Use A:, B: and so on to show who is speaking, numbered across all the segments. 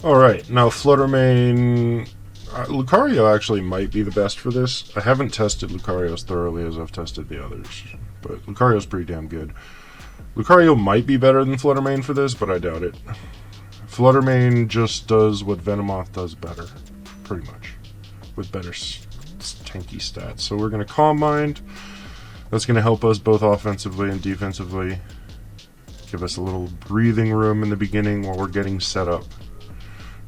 A: Alright, now Flutter Mane... Lucario actually might be the best for this. I haven't tested Lucario as thoroughly as I've tested the others, but Lucario's pretty damn good. Lucario might be better than Flutter Mane for this, but I doubt it. Flutter Mane just does what Venomoth does better, pretty much, with better tanky stats. So we're going to Calm Mind. That's going to help us both offensively and defensively. Give us a little breathing room in the beginning while we're getting set up.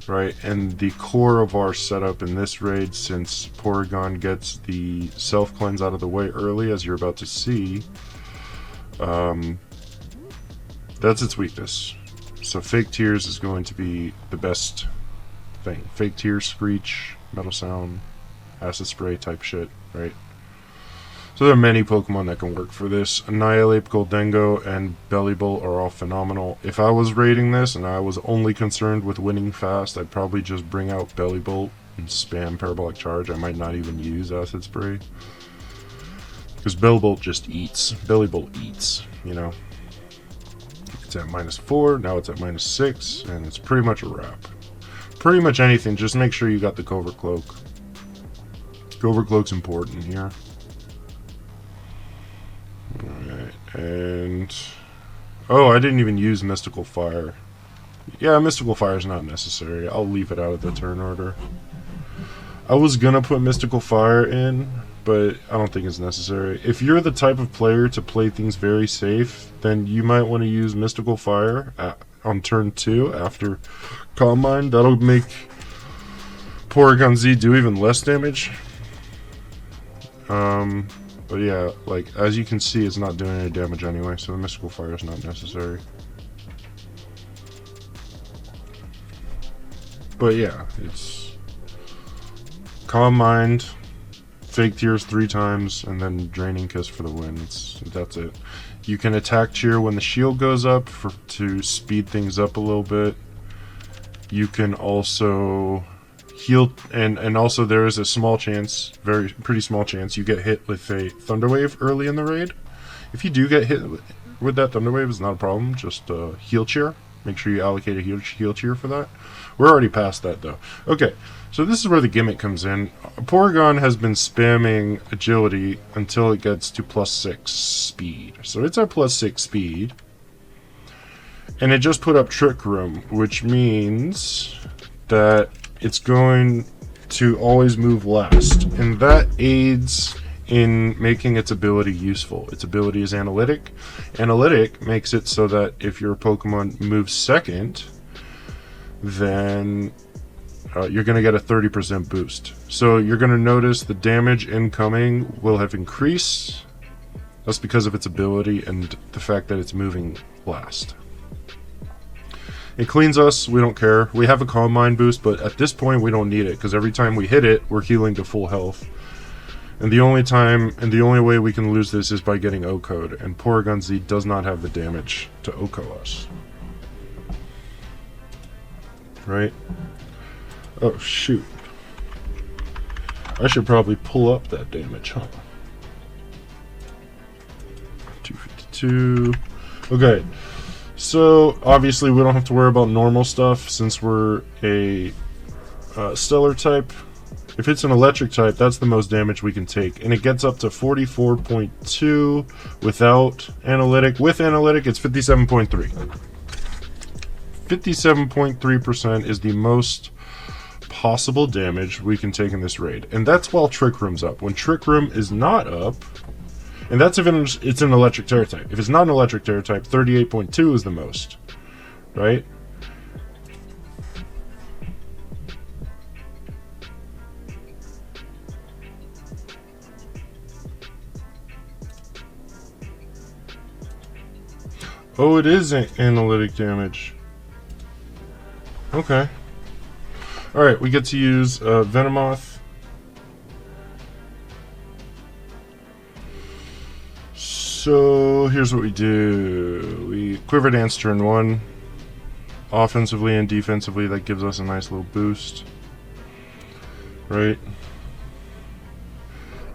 A: Right, and the core of our setup in this raid, since Porygon gets the self-cleanse out of the way early, as you're about to see, that's its weakness. So Fake Tears is going to be the best thing. Fake Tears, Screech, Metal Sound, Acid Spray type shit, right? So there are many Pokemon that can work for this. Annihilate, Goldengo, and Bellibolt are all phenomenal. If I was raiding this and I was only concerned with winning fast, I'd probably just bring out Bellibolt and spam Parabolic Charge. I might not even use Acid Spray. Because Bellibolt just eats. Bellibolt eats, you know. It's at -4, now it's at -6, and it's pretty much a wrap. Pretty much anything, just make sure you got the Covert Cloak. Covert Cloak's important here. Alright, and... oh, I didn't even use Mystical Fire. Yeah, Mystical Fire is not necessary. I'll leave it out of the turn order. I was gonna put Mystical Fire in, but I don't think it's necessary. If you're the type of player to play things very safe, then you might want to use Mystical Fire on turn 2 after Calm Mind. That'll make Porygon Z do even less damage. But yeah, like, as you can see, it's not doing any damage anyway, so the Mystical Fire is not necessary. But yeah, it's Calm Mind, Fake Tears 3 times, and then Draining Kiss for the win. That's it. You can attack cheer when the shield goes up to speed things up a little bit. You can also heal, and also there is a small chance, pretty small chance, you get hit with a Thunder Wave early in the raid. If you do get hit with that Thunder Wave, it's not a problem. Just heal cheer. Make sure you allocate a heal cheer for that. We're already past that though. Okay, so this is where the gimmick comes in. Porygon has been spamming agility until it gets to +6 speed. So it's at +6 speed. And it just put up Trick Room, which means that it's going to always move last, and that aids in making its ability useful. Its ability is Analytic. Analytic makes it so that if your Pokemon moves second, then you're going to get a 30% boost. So you're going to notice the damage incoming will have increased. That's because of its ability and the fact that it's moving last. It cleans us, we don't care. We have a Calm Mind boost, but at this point we don't need it, because every time we hit it, we're healing to full health. And the only way we can lose this is by getting O-Code, and Porygon Z does not have the damage to O-Co us. Right? Oh, shoot. I should probably pull up that damage, huh? 252. Okay. So, obviously, we don't have to worry about normal stuff since we're a stellar type. If it's an electric type, that's the most damage we can take. And it gets up to 44.2 without analytic. With analytic, it's 57.3. 57.3% is the most possible damage we can take in this raid. And that's while Trick Room's up. When Trick Room is not up... and that's if it's an electric Tera type. If it's not an electric Tera type, 38.2 is the most. Right? Oh, it is analytic damage. Okay. Alright, we get to use Venomoth. So here's what we do. We Quiver Dance turn 1. Offensively and defensively, that gives us a nice little boost. Right?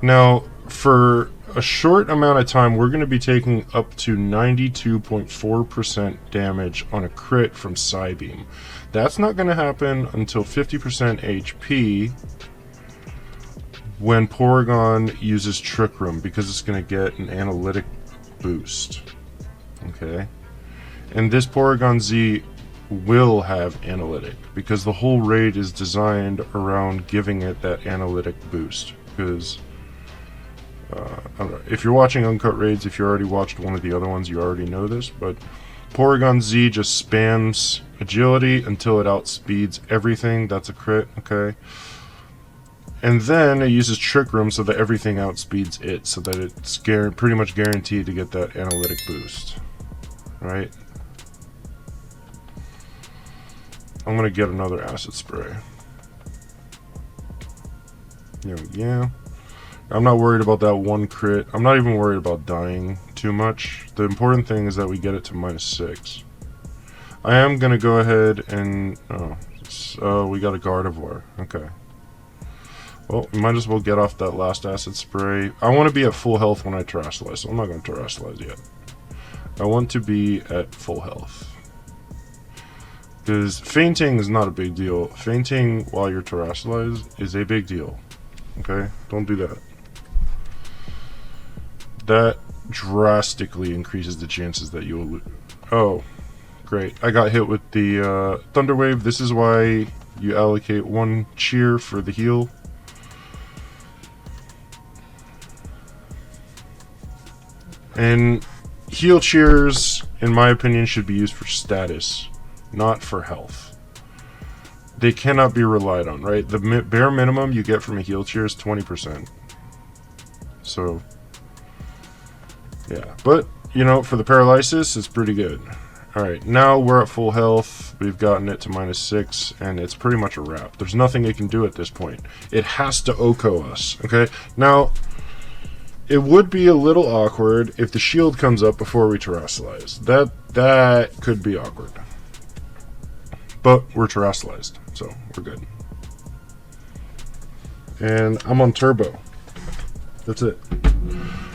A: Now, for a short amount of time, we're going to be taking up to 92.4% damage on a crit from Psybeam. That's not going to happen until 50% HP when Porygon uses Trick Room, because it's going to get an analytic boost. Okay? And this Porygon Z will have analytic, because the whole raid is designed around giving it that analytic boost. Because I don't know, if you're watching Uncut raids, if you already watched one of the other ones, you already know this, but Porygon Z just spams agility until it outspeeds everything. That's a crit, okay? And then it uses Trick Room so that everything outspeeds it, so that it's pretty much guaranteed to get that analytic boost. Right? I'm gonna get another acid spray. Yeah. I'm not worried about that one crit. I'm not even worried about dying too much. The important thing is that we get it to -6. I am gonna go ahead and... Oh, we got a Gardevoir. Okay. Well, we might as well get off that last acid spray. I want to be at full health when I Terrasilize, so I'm not going to Terrasilize yet. I want to be at full health. Because fainting is not a big deal. Fainting while you're Terrasilize is a big deal. Okay? Don't do that. That drastically increases the chances that you will lose. Oh, great. I got hit with the Thunder Wave. This is why you allocate 1 cheer for the heal. And heal cheers, in my opinion, should be used for status, not for health. They cannot be relied on, right? The bare minimum you get from a heal cheer is 20%. So, yeah. But, you know, for the paralysis, it's pretty good. Alright, now we're at full health. We've gotten it to -6, and it's pretty much a wrap. There's nothing it can do at this point. It has to OHKO us, okay? Now, it would be a little awkward if the shield comes up before we Terrasilize. That could be awkward. But we're Terrasilized, so we're good. And I'm on turbo. That's it.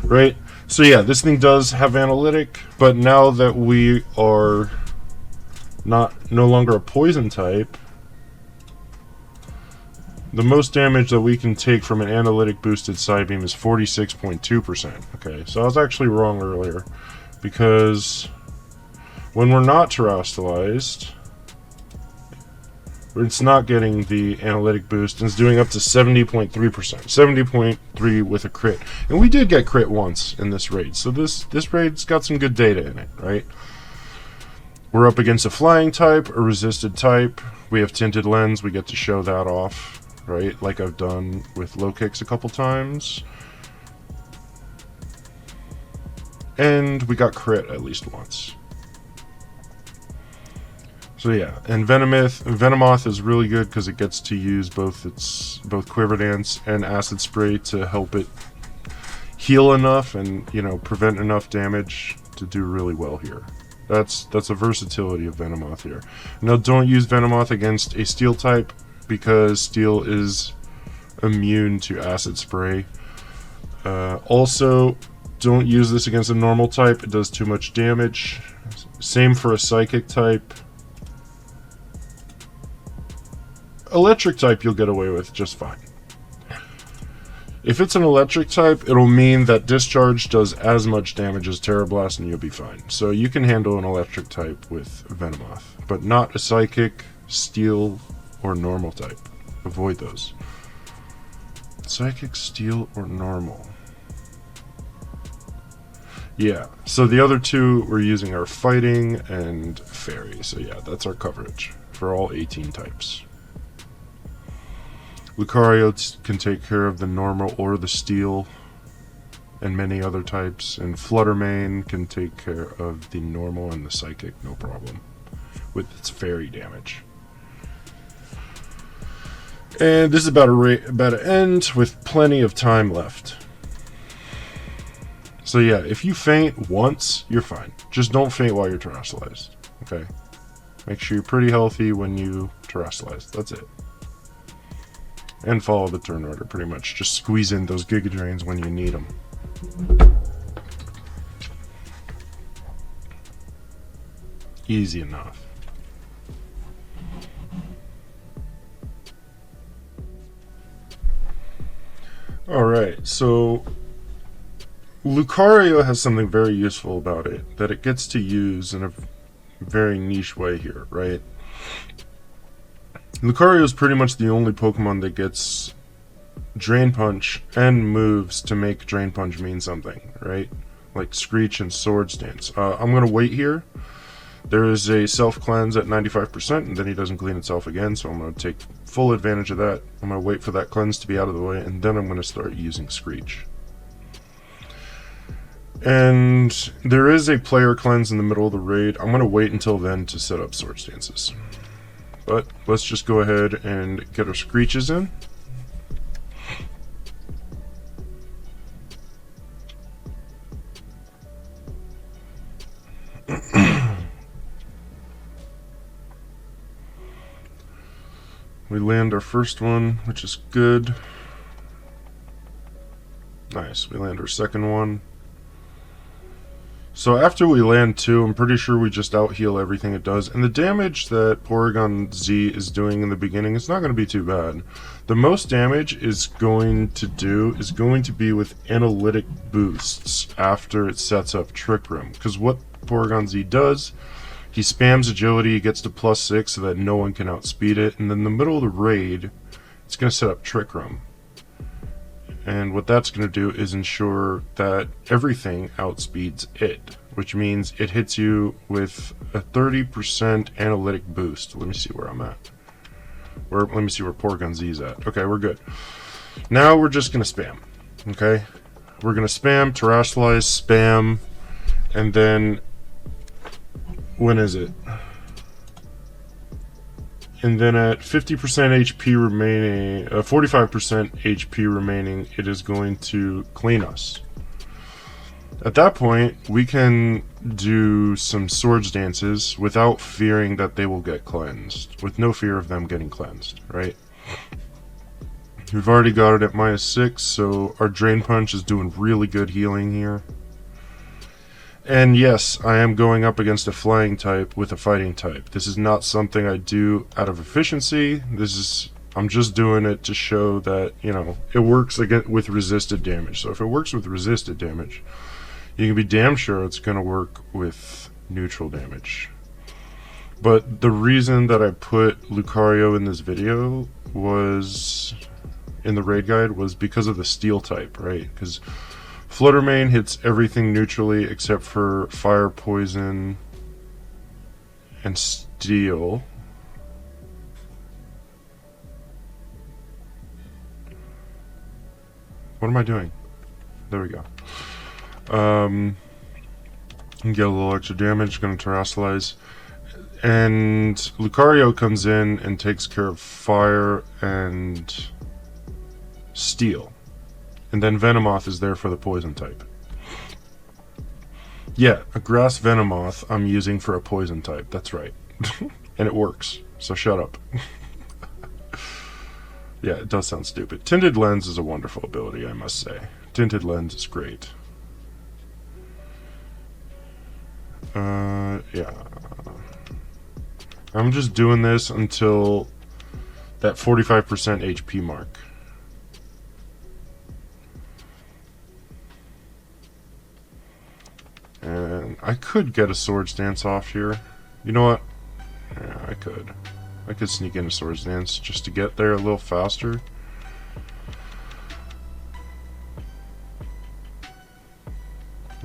A: Right? So yeah, this thing does have analytic, but now that we are no longer a poison type, the most damage that we can take from an analytic boosted Psybeam is 46.2%. Okay, so I was actually wrong earlier, because when we're not Terrastilized, it's not getting the analytic boost, and it's doing up to 70.3%. 70.3 with a crit. And we did get crit once in this raid, so this raid's got some good data in it, right? We're up against a flying type, a resisted type. We have Tinted Lens, we get to show that off, right? Like I've done with low kicks a couple times. And we got crit at least once. So yeah, and Venomoth is really good because it gets to use both Quiver Dance and Acid Spray to help it heal enough and, you know, prevent enough damage to do really well here. That's a versatility of Venomoth here. Now, don't use Venomoth against a Steel type, because Steel is immune to Acid Spray. Also, don't use this against a normal type. It does too much damage. Same for a Psychic type. Electric type you'll get away with just fine. If it's an electric type, it'll mean that Discharge does as much damage as Tera Blast and you'll be fine. So you can handle an electric type with Venomoth, but not a Psychic, Steel, or normal type. Avoid those. Psychic, Steel, or normal. Yeah, so the other two we're using are Fighting and Fairy. So yeah, that's our coverage for all 18 types. Lucario can take care of the normal or the Steel and many other types, and Flutter Mane can take care of the normal and the Psychic, no problem, with its Fairy damage. And this is about to end with plenty of time left. So yeah, if you faint once, you're fine. Just don't faint while you're Terrastilized, okay? Make sure you're pretty healthy when you Terrasilize. That's it. And follow the turn order, pretty much. Just squeeze in those Giga Drains when you need them. Easy enough. Alright, so Lucario has something very useful about it that it gets to use in a very niche way here, right? Lucario is pretty much the only Pokemon that gets Drain Punch and moves to make Drain Punch mean something, right? Like Screech and Swords Dance. I'm going to wait here. There is a self-cleanse at 95%, and then he doesn't clean itself again, so I'm going to take full advantage of that. I'm going to wait for that cleanse to be out of the way, and then I'm going to start using Screech. And there is a player cleanse in the middle of the raid. I'm going to wait until then to set up Swords Dances. But let's just go ahead and get our Screeches in. We land our first one, which is good. Nice, we land our second one. So after we land two, I'm pretty sure we just out-heal everything it does. And the damage that Porygon Z is doing in the beginning is not going to be too bad. The most damage is going to be with analytic boosts after it sets up Trick Room. Because what Porygon Z does, he spams agility, he gets to +6 so that no one can outspeed it. And then in the middle of the raid, it's going to set up Trick Room. And what that's going to do is ensure that everything outspeeds it, which means it hits you with a 30% analytic boost. Let me see where I'm at. Let me see where Porygon Z is at. Okay, we're good. Now we're just going to spam. Okay? We're going to spam, Terastallize, spam, and then... when is it? And then at 50% HP remaining, 45% HP remaining, it is going to clean us. At that point, we can do some Swords Dances without fearing that they will get cleansed. With no fear of them getting cleansed, right? We've already got it at -6, so our Drain Punch is doing really good healing here. And yes, I am going up against a flying type with a fighting type. This is not something I do out of efficiency. I'm just doing it to show that, you know, it works again with resisted damage. So if it works with resisted damage, you can be damn sure it's going to work with neutral damage. But the reason that I put Lucario in this video was, in the raid guide, was because of the steel type, right? Because Flutter Mane hits everything neutrally except for fire, poison, and steel. What am I doing? There we go. Get a little extra damage, gonna Terastallize. And Lucario comes in and takes care of fire and steel. And then Venomoth is there for the poison type. Yeah, a grass Venomoth I'm using for a poison type, that's right. And it works, so shut up. Yeah, it does sound stupid. Tinted Lens is a wonderful ability, I must say. Tinted Lens is great. Yeah. I'm just doing this until that 45% HP mark. And I could get a Swords Dance off here. You know what? Yeah, I could. I could sneak in a Swords Dance just to get there a little faster.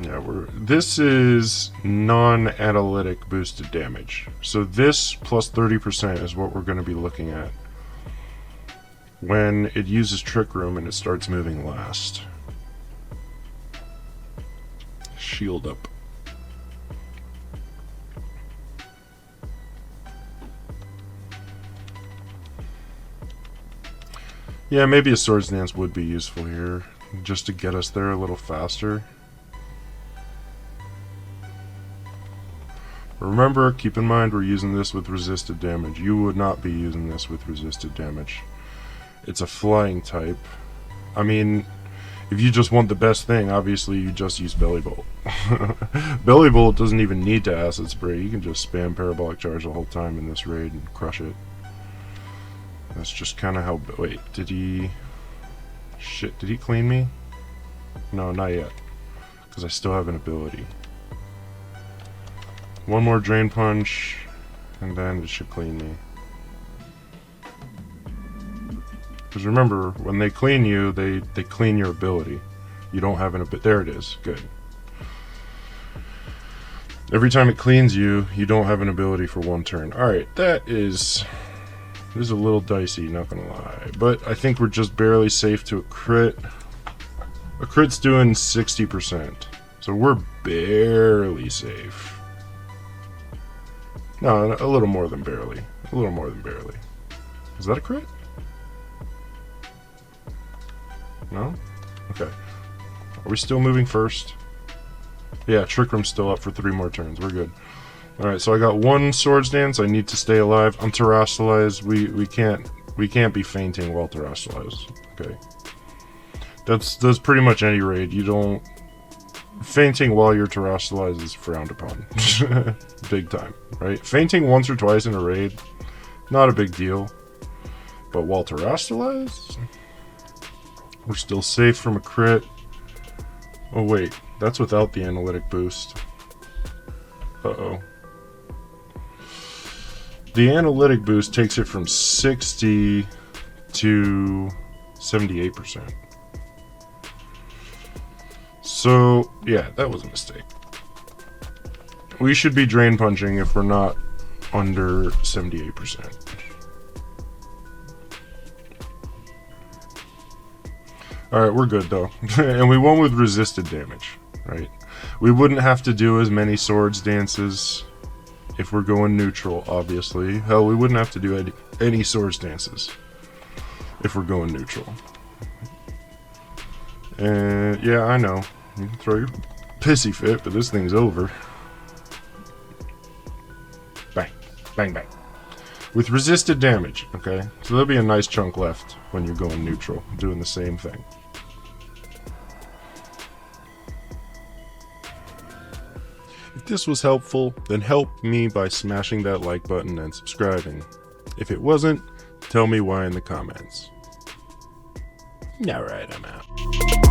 A: Yeah, this is non-analytic boosted damage. So this plus 30% is what we're going to be looking at when it uses Trick Room and it starts moving last. Shield up. Yeah, maybe a Swords Dance would be useful here, just to get us there a little faster. Remember, keep in mind we're using this with resisted damage. You would not be using this with resisted damage. It's a flying type. I mean, If you just want the best thing, obviously you just use Belly Bolt. Belly Bolt doesn't even need to Acid Spray. You can just spam Parabolic Charge the whole time in this raid and crush it. That's just kind of how... Wait, did he... Shit, did he clean me? No, not yet. Because I still have an ability. One more Drain Punch, and then it should clean me. Because remember, when they clean you, they clean your ability. You don't have an ability. There it is. Good. Every time it cleans you, you don't have an ability for one turn. Alright, that is... This is a little dicey, not gonna lie. But I think we're just barely safe to a crit. A crit's doing 60%. So we're barely safe. No, a little more than barely. A little more than barely. Is that a crit? No? Okay. Are we still moving first? Yeah, Trick Room's still up for 3 more turns. We're good. Alright, so I got 1 Swords Dance. I need to stay alive. I'm Terastallized. We can't be fainting while Terastallized. Okay. That's pretty much any raid. You don't... Fainting while you're Terastallized is frowned upon. Big time, right? Fainting once or twice in a raid, not a big deal. But while Terastallized... We're still safe from a crit. Oh wait, that's without the analytic boost. Uh-oh. The analytic boost takes it from 60 to 78%. So, yeah, that was a mistake. We should be drain punching if we're not under 78%. Alright, we're good though. And we won with resisted damage, right? We wouldn't have to do as many Swords Dances if we're going neutral, obviously. Hell, we wouldn't have to do any Swords Dances if we're going neutral. And yeah, I know. You can throw your pissy fit, but this thing's over. Bang. Bang, bang. With resisted damage, okay? So there'll be a nice chunk left when you're going neutral, doing the same thing. If this was helpful, then help me by smashing that like button and subscribing. If it wasn't, tell me why in the comments. Alright, I'm out.